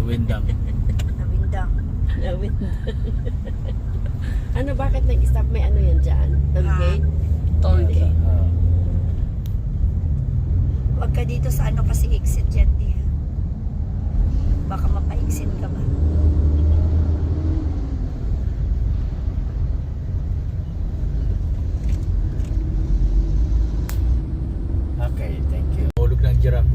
Nawindang. Nawindang. Ano, bakit nag-stop? May ano yan dyan? Toll gate? Toll gate. Huwag ka dito sa ano kasi exit dyan din. Baka mapaiksin ka ba? Okay, thank you. Hulog ng giraffe.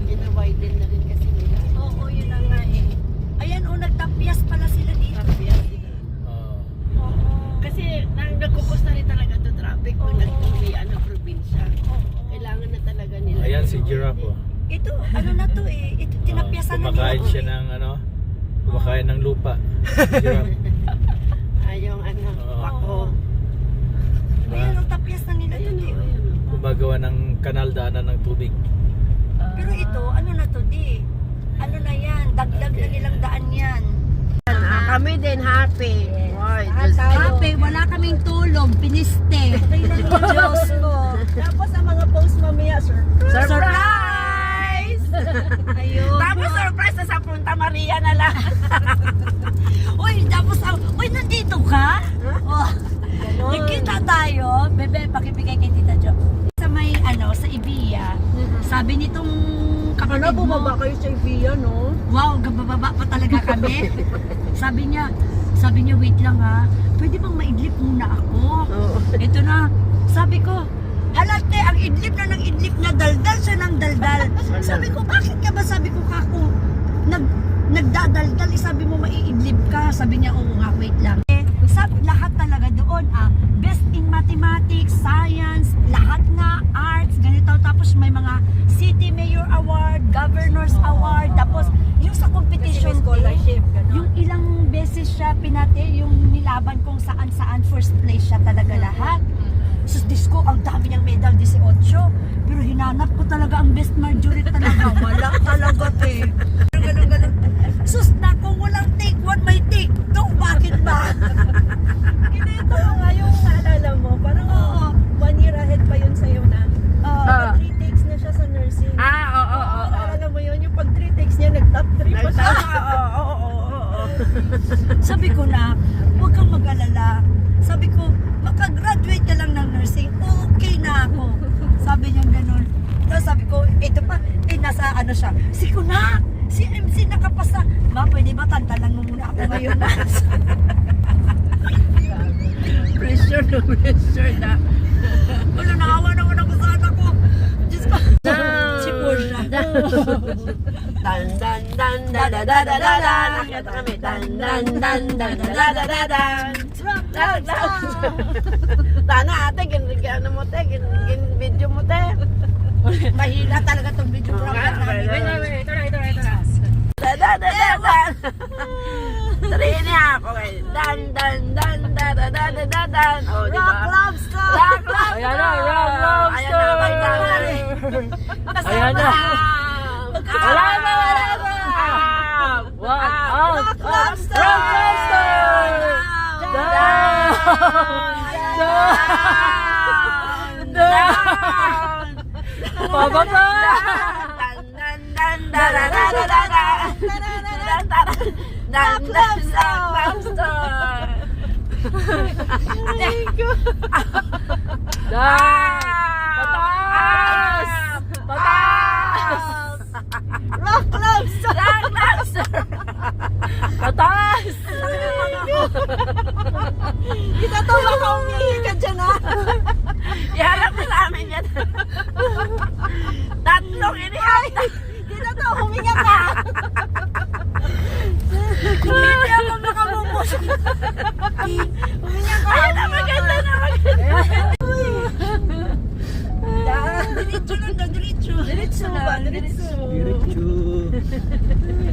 Gina-widen na rin kasi nila. Oo, yun na nga eh. Ayan o, nagtapyas pala sila dito. Kasi nagkukos na rin talaga to traffic pag Oo. nag-uwi ano, probinsya. Kailangan na talaga nila. Ayan si giraffe. Oh. Ito, ano na to eh. Ito, tinapyasan na Kumakain nila. siya ng ano, kumakain ng lupa. Giraffe. Yung ano, Oo. pako. Diba? Ayan, ang tapyas na nila Ayun to. o, ayun o. Gumagawa ng kanal daanan ng tubig. Pero ito, ano na to di? Ano na yan? Dagdag na nilang daan yan. Kami din happy. Wow, Happy, wala kaming tulog, piniste. Diyos ko. Tapos ang mga post mamaya, surprise! Ayun. Tapos surprise na sa Punta Maria na lang. Uy, tapos, uy, nandito ka? Oh, nagkita tayo. Bebe, pakibigay kay Tita Jo. Sa may, ano, sa Ibiya, sabi nitong kapatid mo, kayo sa Ivia, no? wow, gabababa pa talaga kami. sabi niya, wait lang ha, pwede bang maidlip muna ako? Ito na, sabi ko, halate, ang idlip na ng idlip na daldal siya ng daldal. Sabi ko, bakit ka ba? Sabi ko, kako, nagdadaldal, sabi mo maiidlip ka. Sabi niya, oo nga, wait lang. Sabi, lahat talaga doon, best in mathematics, science, lahat na, arts, ganito. Tapos may mga city mayor award, governors award, tapos yung sa competition, yung ilang beses siya pinati, yung nilaban kung saan-saan, first place siya talaga lahat. Sus, Disko, ang dami niyang medal, 18. Pero hinanap ko talaga ang best Marjorie talaga. Wala talaga, te. Ganun. Sus, na kung walang take 1, may take 2. Bakit ba? Ito nga yung naalala mo, parang 1 year ahead pa yun sa'yo na. 3 takes na siya sa nursing. Oo. Naalala mo yun, yung pag 3 takes niya, nag-top 3 pa siya. Oo. Sabi ko na, huwag kang mag-alala. Sabi ko, makagraduate ka lang ng nursing, okay na ako. Sabi niya ganun. Tapos sabi ko, ito pa, nasa ano siya, si Kunak, si MC nakapasa. Ma, pwede ba tantalan mo muna ako ngayon? Pressure na. Wala, nakawa naman ako sa anak ko. Diyos ko. Si Portia. Dan dan dan da da da da da dan. Nakita kami. Dan dan dan da da da da da dan. Sana ate, ano mo te, video mo te. Mahila talaga itong video vlog namin. Wait, ito na. Da da da da dan. Tarihin niya ako eh. Dan dan dan da da da da da dan. Oh, di ba? Rock Lobster! Rock Lobster! Ayan na, Rock Lobster! Ayan na, kailangan eh. Ayan na. Wala na. Wow! Rock Lobster! Rock Lobster! Down! Pababa! Rock Lobster! Pataas! Pataas! Rock Lobster! Rock Lobster! Pataas! Itatawa ka, umihi ka dyan, ha? Iharap na namin yan. Tatlong inihap. Dito to, huminga ka. Hindi ako makamumos. Huminga ka. Ay, na maganda. Diretso lang daw, diretso. Diretso ba? Diretso.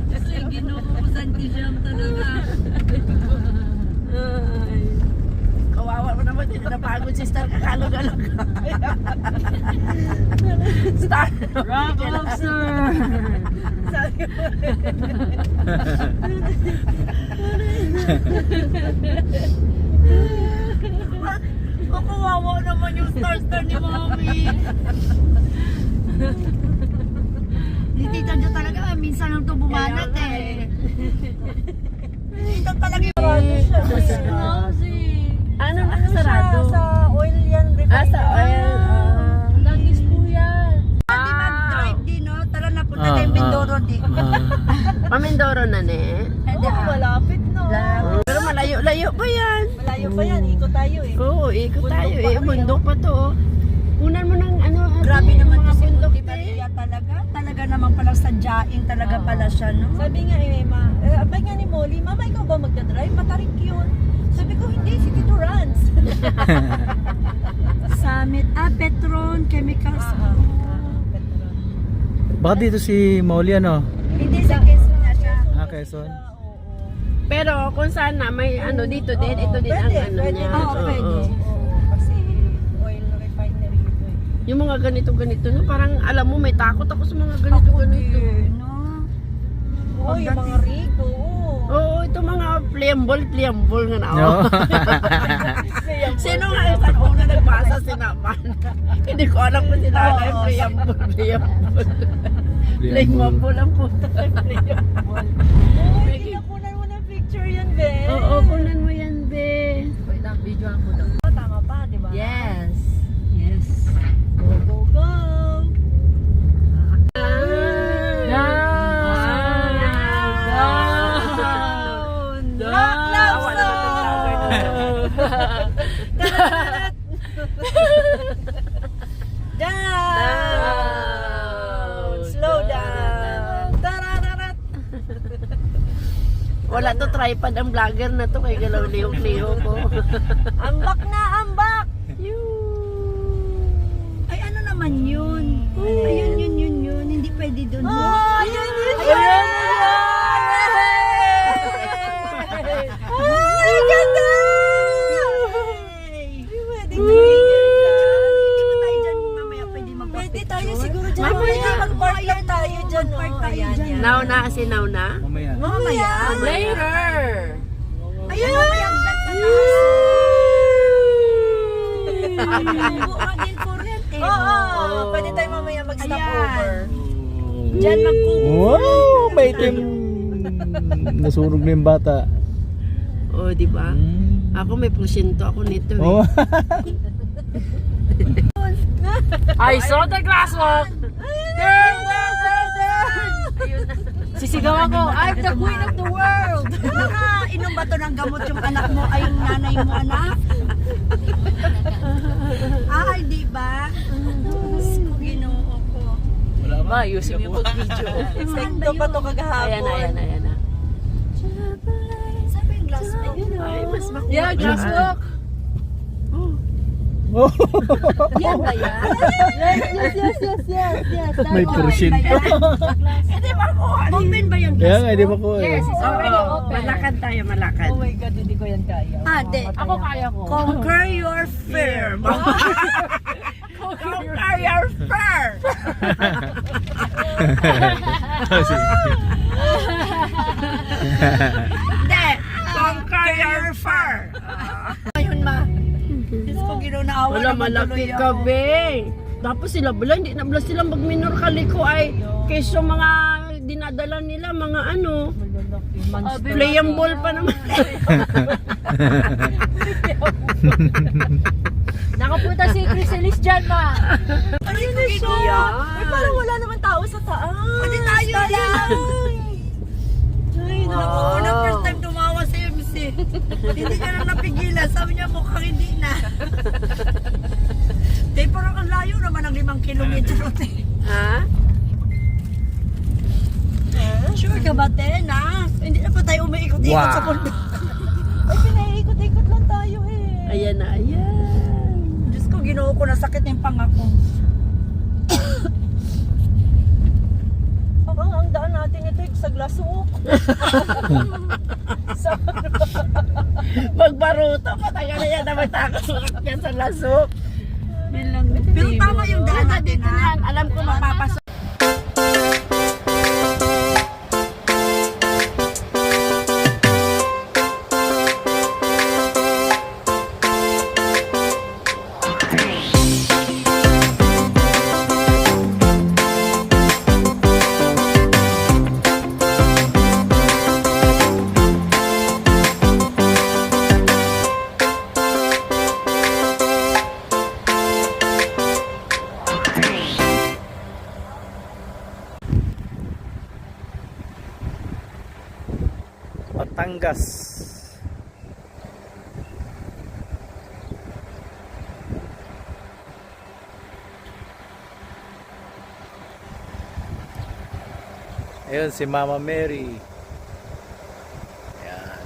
Kasi ginukusan ko siya talaga. Kawawa mo naman din. Napagod si Star. Kakalog-alog. Star. Rock Lobster! Sabi ko. Kawawa naman yung star ni Mommy. hanggang to bumanat eh. Ito talaga yung Ano nakasarado? Sa oil yan, refinery. Sa oil. Lagis po yan. Di mag-drive din, no? Tara na, punta tayong Mindoro din. Pamindoro na ne. Oo, malapit no. Pero malayo-layo pa yan. Malayo pa yan, ikot tayo eh. Oo, ikot tayo eh. Bundok pa to. Unan mo ng ano. Grabe naman mga kasi bundok Monte Maria talaga. Talaga naman palang sadyaing talaga pala siya, no? Sabi nga abay nga ni Molly, Mama, ikaw ba magdadrive? Matarik yun. Sabi ko, hindi, si Tito Rans. Summit, Petron, Chemicals. Baka dito si Molly ano? Hindi sa Quezon na siya. Quezon. Pero kung sana may ano dito din, ito din ang Pwede, ano pwede. niya. Oo, Oo, pwede. oo. Kasi oil refinery ito eh. Yung mga ganito-ganito, no? Parang alam mo, may takot ako sa mga ganito-ganito. No? Oo, yung mga rig, oo. Oo, ito mga flammable nga na. No? Sino nga yung una nagbasa si Naman? Hindi ko alam kung sila na yung flammable. Flammable ang puta. Flammable. Uy, kinakunan mo ng picture yan, be. Oo, kunan mo yan, be. Video ako daw. Tama pa, di ba? Yes. Yes. Go, go, go. Down! Slow down! Tarararat! Wala to tripod ang vlogger na to kay galaw lihok-lihok ko. Ambak na, ambak! Ay, ano naman yun? Ayun, yun. Hindi pwede doon. Oh, yun! Ay, ganda! Pwede Pwede tayo siguro dyan. Mamaya. Mag-park lang tayo dyan. Mag-park tayo Ayan, dyan. yan. Now na, kasi now na. Mamaya. Mamaya. Later! Ayun, mamaya ang ganda na. Buka din for rent eh. Oo, pwede tayo mamaya mag-stop Ayan. over. Diyan magkukuha. Wow! May itim. Nasunog na yung bata. Oh, di ba? Ako may porsyento ako nito eh. Oh. I saw the glass walk! Sisigaw ako, I'm the queen of the world! Inom ba to ng gamot yung anak mo ay yung nanay mo, anak? Ay, di ba? Ginoo ko. Ma, ayusin mo yung pag-video. Sekto pa to kagahapon. Ayan na. Sabi yung glass mo. Ay, mas makuha. Yeah, glass walk! Oh. Yan ba yan? Yes. May porsyento. Hindi ba ko? Open ba yung Kaya glass nga, mo? di ba ko eh. It's already Oo, open. malakad tayo, malakad. Oh my God, hindi ko yan kaya. Ate, Ako kaya ko. conquer your fear. Conquer your fear! Hindi, conquer your fear. Ayun ma. Diyos ko, ginunaawa Wala, naman malaki tuloy ka, ako. be. Tapos sila bala, hindi na bala sila magminor kaliko ay keso mga dinadala nila, mga ano, playable pa naman. Nakapunta si Chrysalis dyan, ma. Ano yung ginoo? Ay, parang wala naman tao sa taas. Pwede tayo lang. Ay, Naku, unang first time tumawa sa MC. Hindi ka lang napigilan. Sabi niya mukhang hindi na. Di, parang ang layo naman ng 5 kilometro. Ha? Sure ka ba, Tena? Hindi na pa tayo umiikot-ikot sa kondo. Ay, pinaiikot-ikot lang tayo eh. Ayan na, ayan. Diyos ko, ginoo ko, nasakit yung pangako. Ang daan natin ito sa Glasuk. Magbaruto, matagal na yan na magtakas yan sa lasok. Pero tama yung daan natin, Dito ha? na, alam ko mapapasok. Batangas. Ayun si Mama Mary. Ayan.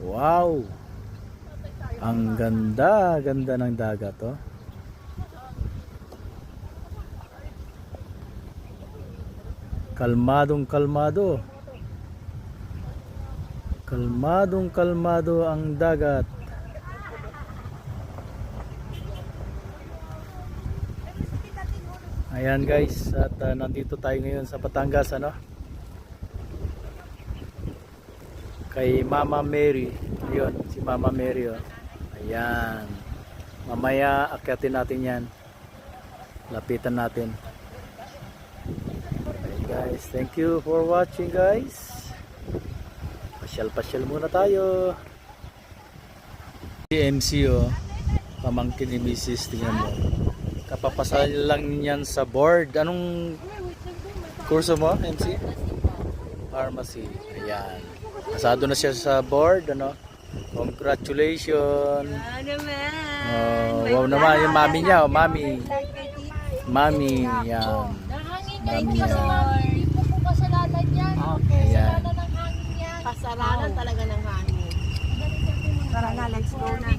Wow. Ang ganda, ganda ng dagat, oh. Kalmadong kalmado. Kalmadong kalmado ang dagat. Ayan guys, at nandito tayo ngayon sa Batangas, ano? Kay Mama Mary. Ayun, si Mama Mary, oh. Ayan. Mamaya akyatin natin 'yan. Lapitan natin. Okay guys, thank you for watching guys. Pasyal-pasyal muna tayo. Si MC, oh. Pamangkin ni Mrs. Tingnan mo. Kapapasal lang niyan sa board. Anong kurso mo, MC? Pharmacy. Ayan. Pasado na siya sa board, ano? Congratulations. Oh, wow naman yung mami niya, oh, mami. Mami, yan. Mami yan. Hindi po po kasalanan yan. Okay. Ayan. Kasalanan ng hangin yan. Kasalanan talaga ng hangin. Tara na, let's go na.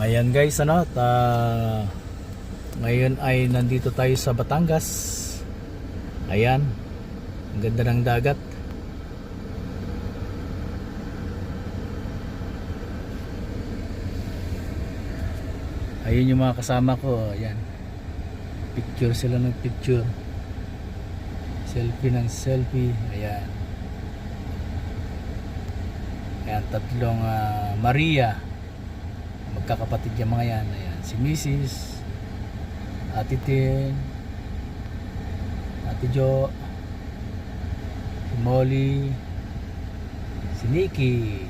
Ayan guys, ano? Ngayon ay nandito tayo sa Batangas. Ayan. Ang ganda ng dagat. Ayun yung mga kasama ko, ayan. Picture sila ng picture. Selfie ng selfie, ayan. Ayan, tatlong Maria. Magkakapatid yung mga yan. Ayan, si Mrs. Ate Tin, Ate Jo, si Molly, si Nikki.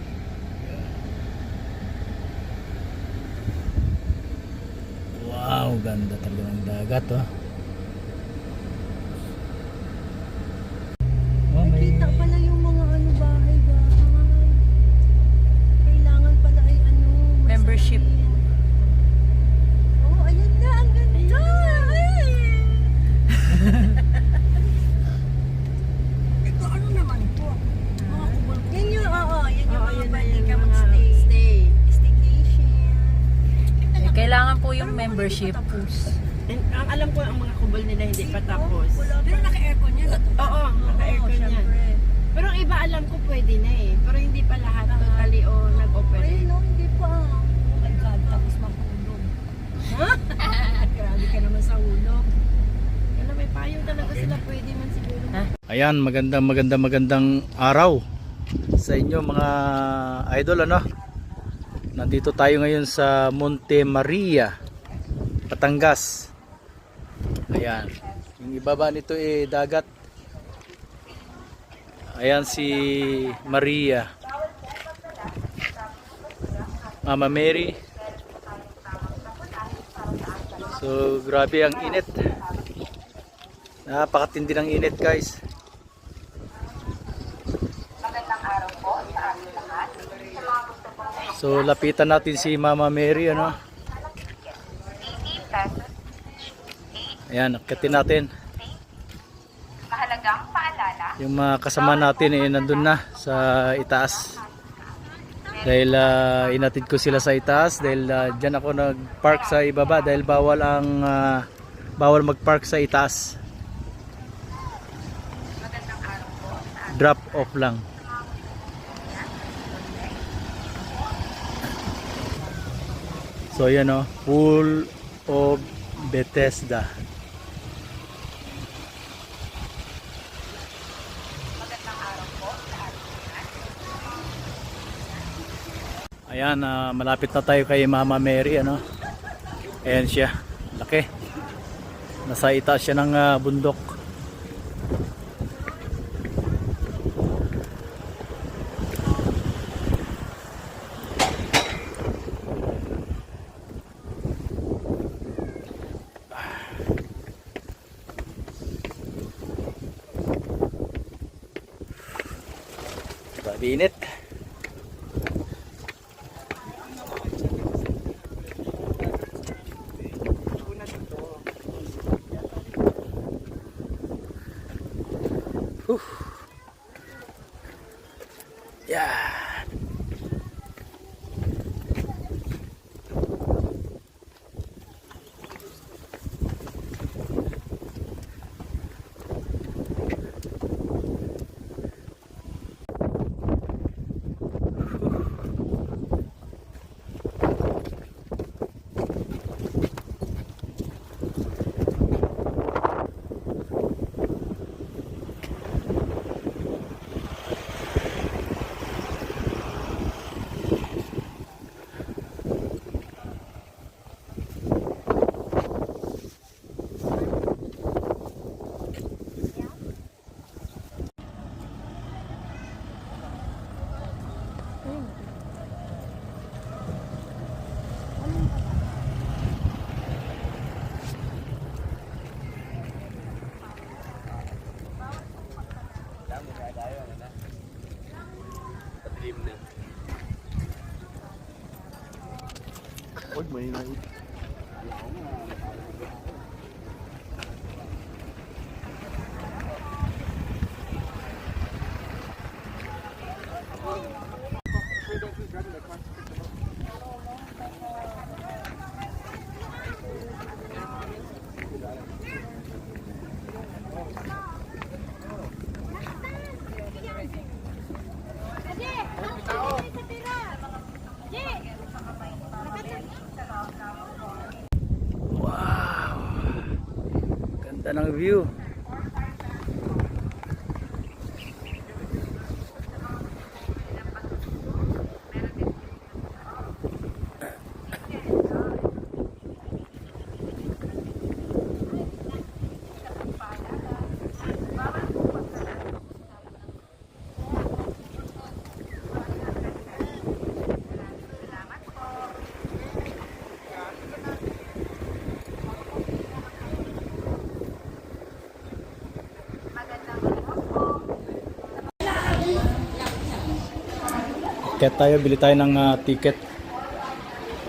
Wow, ganda talaga ng dagat, oh. Oh, may Kita pala yung mga ano bahay-bahay. Kailangan pala ay ano. Membership. Oh, ayan na. Ang ganda. Ay! Ito ano naman to? Mga kubol. Yan yung, oo. Yan yung mga yan na pwede yung ka mga magstay. stay. Staycation. Kailangan po yung membership. And, ang alam ko, ang mga kubol nila hindi pa tapos. Pero naka-aircon yan. Oo, naka-aircon yan. Siyempre. Pero ang iba alam ko pwede na eh. Pero hindi pa lahat totally o nag-operate. Ay, no, hindi pa. Oh my God, tapos mahulog. Grabe ka naman sa ulo. Kaya may payong talaga sila pwede man siguro. Ayan, magandang araw sa inyo mga idol, ano? Nandito tayo ngayon sa Monte Maria, Batangas. Ayan. Yung ibaba nito dagat. Ayan si Maria. Mama Mary. So, grabe ang init. Napakatindi ng init, guys. So lapitan natin si Mama Mary, ano? Ayan, akitin natin. Mahalagang paalala. Yung mga kasama natin nandun na sa itaas. Dahil inatid ko sila sa itaas dahil diyan ako nag-park sa ibaba dahil bawal mag-park sa itaas. Drop off lang. So yan, oh, Pool of Bethesda. Ayan, malapit na tayo kay Mama Mary, ano? Ayan siya, laki. Nasa itaas siya ng bundok. Grabe init. Yeah. Ganda ng view. Akyat tayo, bili tayo ng ticket.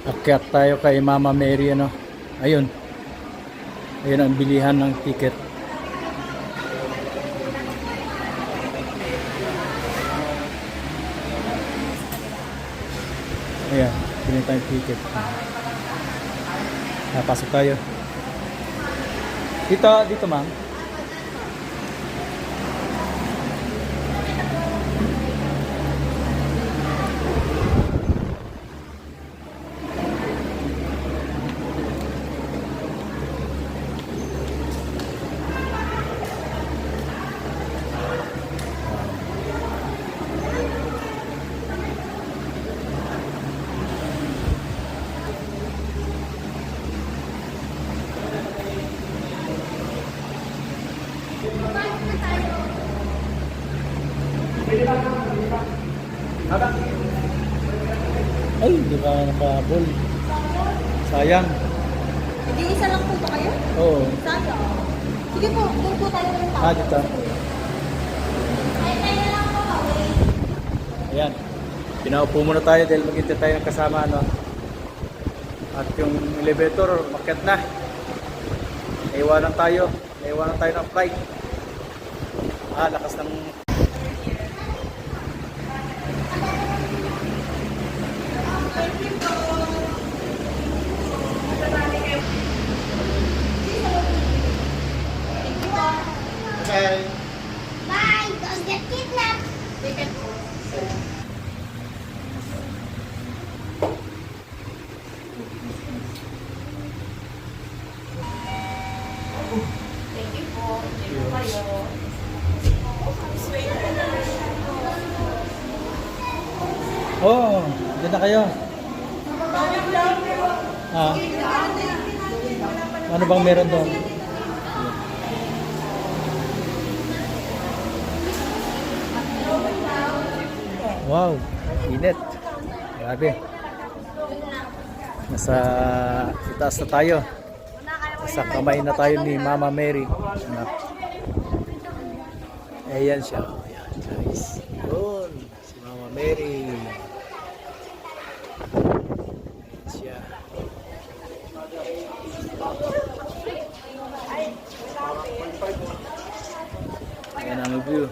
Akyat tayo kay Mama Mary, ano. Ayun. Ayun ang bilihan ng ticket. Ayan, bili tayong ticket. Pasok tayo. Dito ma'am. Ay, di ba nakahabol? Sayang. Hindi isa lang po ba kayo? Oo. Sayang. Sige po, doon po tayo ng tao. Dito. Ayan. Pinaupo muna tayo dahil maghintay tayo ng kasama, no? At yung elevator, makyat na. Naiwanan tayo ng flight. Lakas ng... Okay. Bye! Don't get kidnapped! Oh, dyan na kayo. Ano bang meron doon? Wow, init. Grabe. Nasa itaas na tayo. Sa kamay na tayo ni Mama Mary. Ayan siya. Ayan guys. Yun. Si Mama Mary. Siya. Ayan ang view.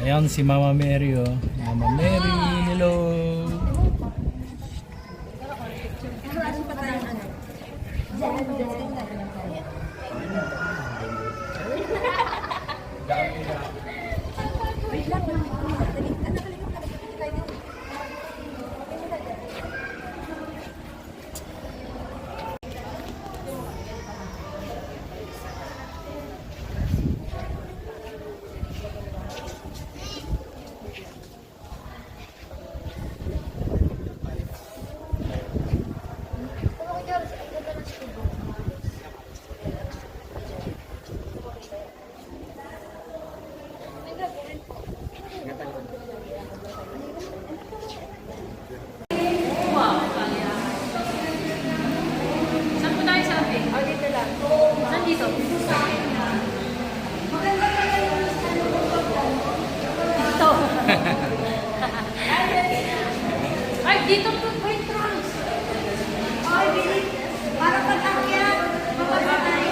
Ayan si Mama Mary oh. Mama Mary, hello. Ay, dito po po yung trunks. Ay, bilis. Para pag-akyat. Mapapatay.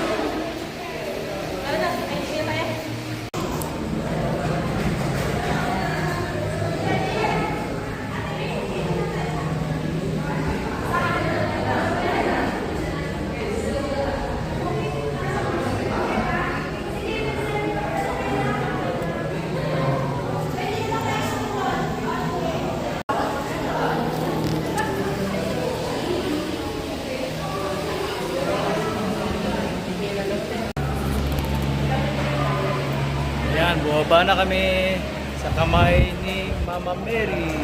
Ayan, bumaba na kami sa kamay ni Mama Mary.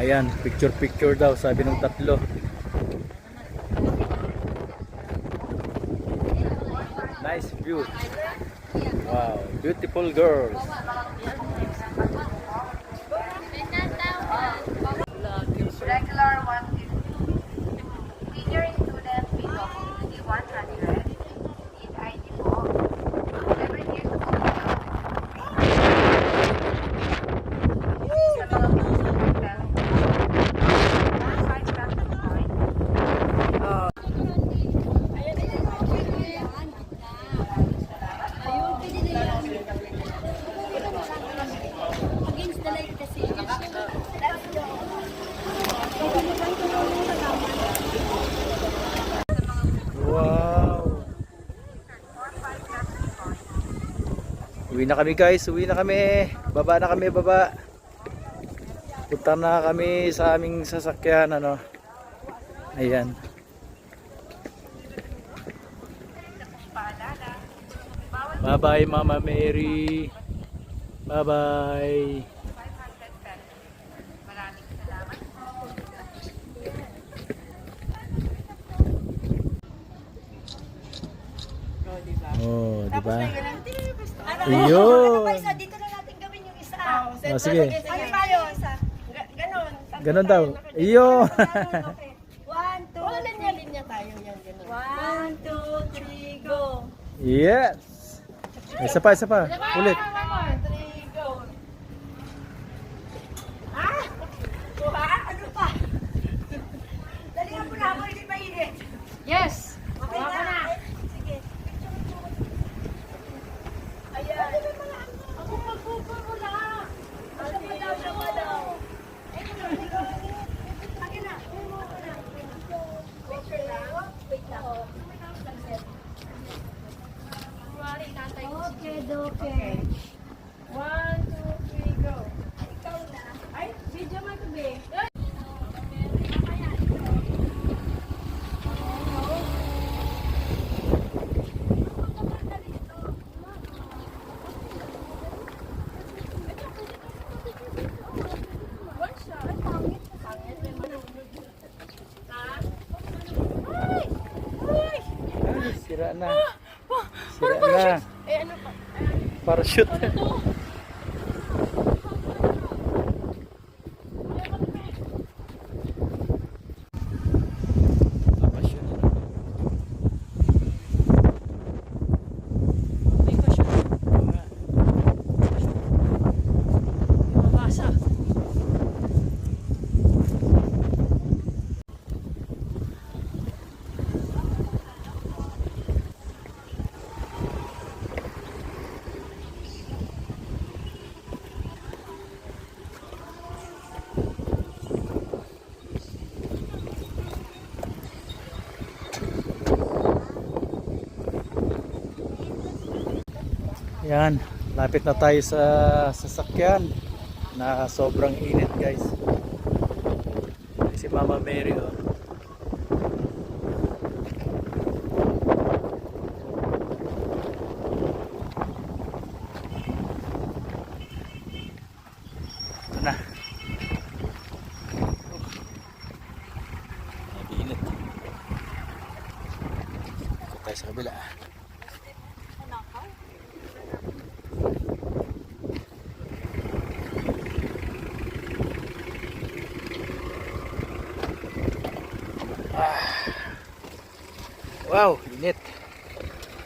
Ayan, picture daw sabi ng tatlo. Nice view. Wow, beautiful girls. Regular 150. Senior student with opportunity 100. Need ID po. 11 years old. Uwi na kami guys, uwi na kami. Baba na kami, baba. Punta na kami sa aming sasakyan, ano. Ayan. Bye-bye Mama Mary. Bye-bye. Maraming salamat. Oh, di ba? Ano? Ayun. Pa isa, dito na natin gawin yung isa. Oh, sige. Ano ba yun? Ganon. Ganun daw. Ayun. Okay. 1, 2, Wala linya-linya tayo yan. Ganon. 1, 2, 3, go. Yes. Isa pa, isa pa. Ulit. 3, go. Kuha? Ano pa? Dalihan mo na ako, hindi mainit. Yes. Okay na. Sige. Ayan. Ako magpupula. Ano pa daw siya wala? Eh, akin na. Wait lang. Wait lang. Okay, okay. 1, 2, 3, go. Ikaw na. Ay, video mo ito, be. Ay, sira na. Sira na. Eh, ano pa? Parachute. Tapos yun. Oo nga. Mabasa. Yan, lapit na tayo sa sasakyan na sobrang init guys. Si Mama Mary oh. Ito na. Init. Ito tayo sa kabila. Wow, init.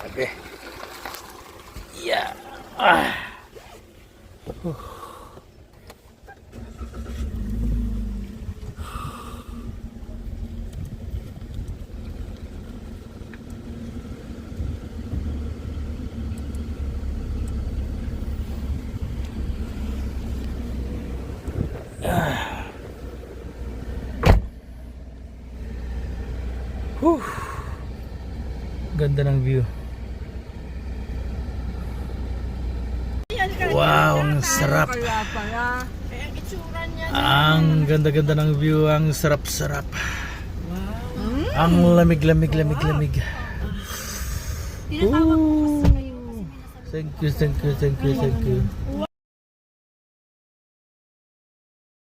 Sabi. Yeah. Whew. Ganda ng view. Wow, ang sarap. Ang ganda-ganda ng view, ang sarap-sarap. Ang lamig-lamig. Ooh. Thank you.